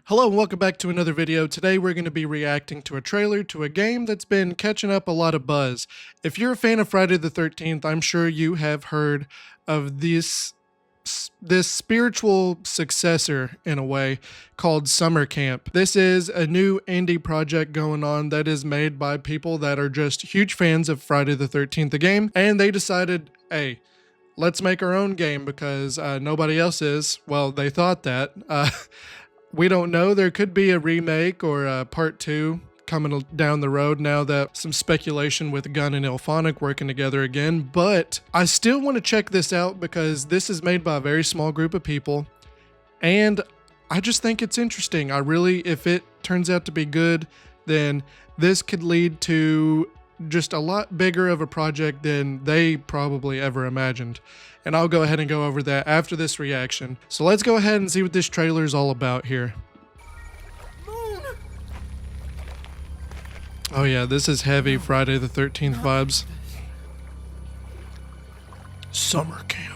Hello and welcome back to another video. Today we're going to be reacting to a trailer to a game that's been catching up a lot of buzz. If you're a fan of Friday the 13th, I'm sure you have heard of this spiritual successor, in a way, called SummerCamp. This is a new indie project going on that is made by people that are just huge fans of Friday the 13th, the game, and they decided, hey, let's make our own game because nobody else is. Well, they thought that. We don't know. There could be a remake or a part 2 coming down the road now that some speculation with Gunn and IllFonic working together again. But I still want to check this out because this is made by a very small group of people. And I just think it's interesting. If it turns out to be good, then this could lead to just a lot bigger of a project than they probably ever imagined. And I'll go ahead and go over that after this reaction. So let's go ahead and see what this trailer is all about here. Moon. Oh yeah, this is heavy Friday the 13th vibes. Summer camp.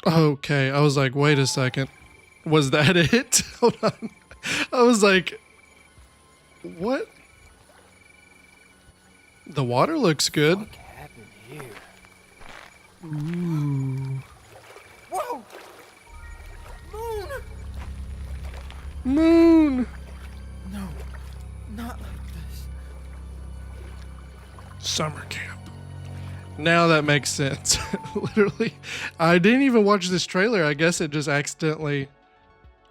Okay, I was like, wait a second. Was that it? Hold on. I was like, what? The water looks good. What happened here? Ooh. Whoa! Moon! Moon! No, not like this. Summer camp. Now that makes sense. Literally. I didn't even watch this trailer. I guess it just accidentally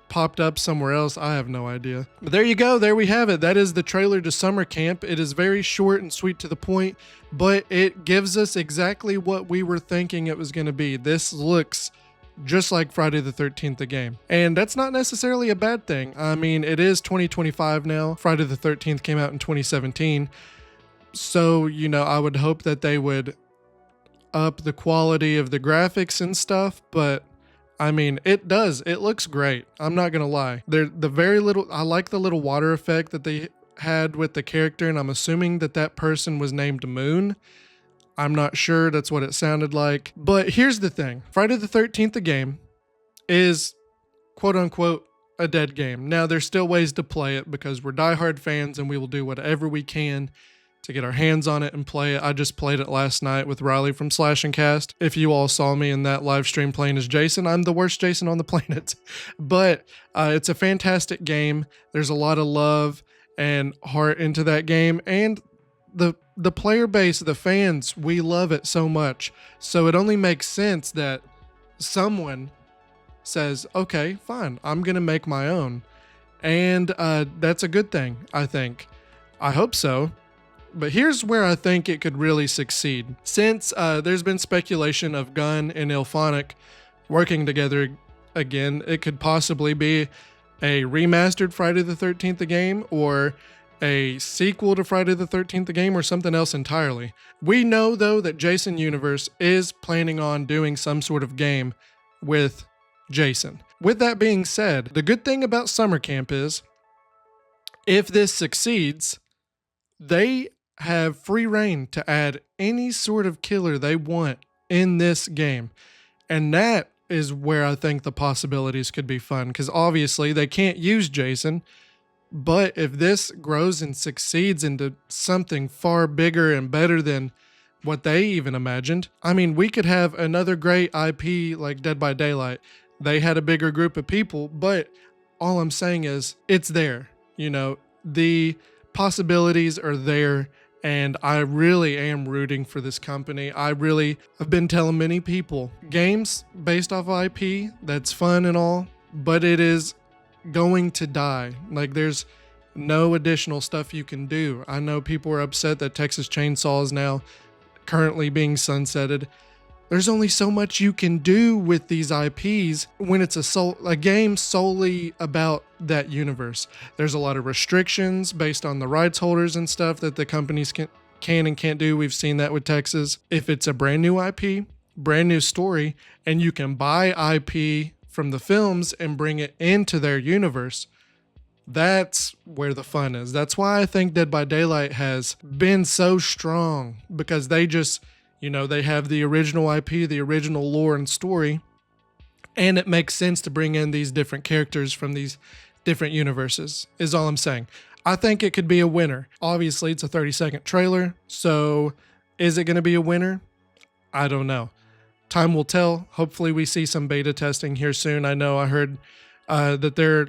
popped up somewhere else. I have no idea. But there you go. There we have it. That is the trailer to Summer Camp. It is very short and sweet to the point, but it gives us exactly what we were thinking it was going to be. This looks just like Friday the 13th, the game. And that's not necessarily a bad thing. I mean, it is 2025 now. Friday the 13th came out in 2017. So, I would hope that they would up the quality of the graphics and stuff, but I mean, it does. It looks great. I'm not gonna lie. I like the little water effect that they had with the character, and I'm assuming that person was named Moon. I'm not sure. That's what it sounded like. But here's the thing. Friday the 13th, the game, is quote unquote a dead game. Now, there's still ways to play it because we're diehard fans and we will do whatever we can to get our hands on it and play it. I just played it last night with Riley from Slash and Cast. If you all saw me in that live stream playing as Jason, I'm the worst Jason on the planet. But it's a fantastic game. There's a lot of love and heart into that game. And the player base, the fans, we love it so much. So it only makes sense that someone says, okay, fine, I'm going to make my own. And that's a good thing, I think. I hope so. But here's where I think it could really succeed. Since there's been speculation of Gunn and IllFonic working together again, it could possibly be a remastered Friday the 13th the game, or a sequel to Friday the 13th the game, or something else entirely. We know, though, that Jason Universe is planning on doing some sort of game with Jason. With that being said, the good thing about Summer Camp is, if this succeeds, they have free reign to add any sort of killer they want in this game. And that is where I think the possibilities could be fun, because obviously they can't use Jason. But if this grows and succeeds into something far bigger and better than what they even imagined, I mean, we could have another great IP like Dead by Daylight. They had a bigger group of people, but all I'm saying is it's there. The possibilities are there. And I really am rooting for this company. I've been telling many people, games based off IP, that's fun and all, but it is going to die. Like, there's no additional stuff you can do. I know people are upset that Texas Chainsaw is now currently being sunsetted. There's only so much you can do with these IPs when it's a game solely about that universe. There's a lot of restrictions based on the rights holders and stuff that the companies can and can't do. We've seen that with Texas. If it's a brand new IP, brand new story, and you can buy IP from the films and bring it into their universe, That's where the fun is. That's why I think Dead by Daylight has been so strong, because they just, they have the original IP, the original lore and story, and it makes sense to bring in these different characters from these different universes, is all I'm saying. I think it could be a winner. Obviously, it's a 30-second trailer, so is it going to be a winner? I don't know. Time will tell. Hopefully we see some beta testing here soon. I know I heard that they're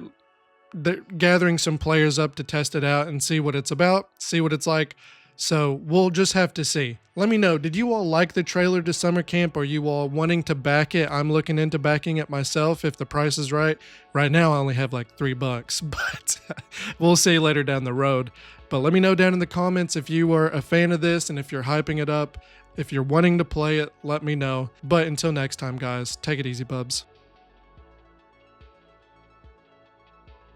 gathering some players up to test it out and see what it's about, see what it's like. So we'll just have to see. Let me know, did you all like the trailer to Summer Camp? Are you all wanting to back it? I'm looking into backing it myself if the price is right. Right now I only have like $3, but we'll see later down the road. But let me know down in the comments if you are a fan of this and if you're hyping it up. If you're wanting to play it, let me know. But until next time, guys, take it easy, bubs.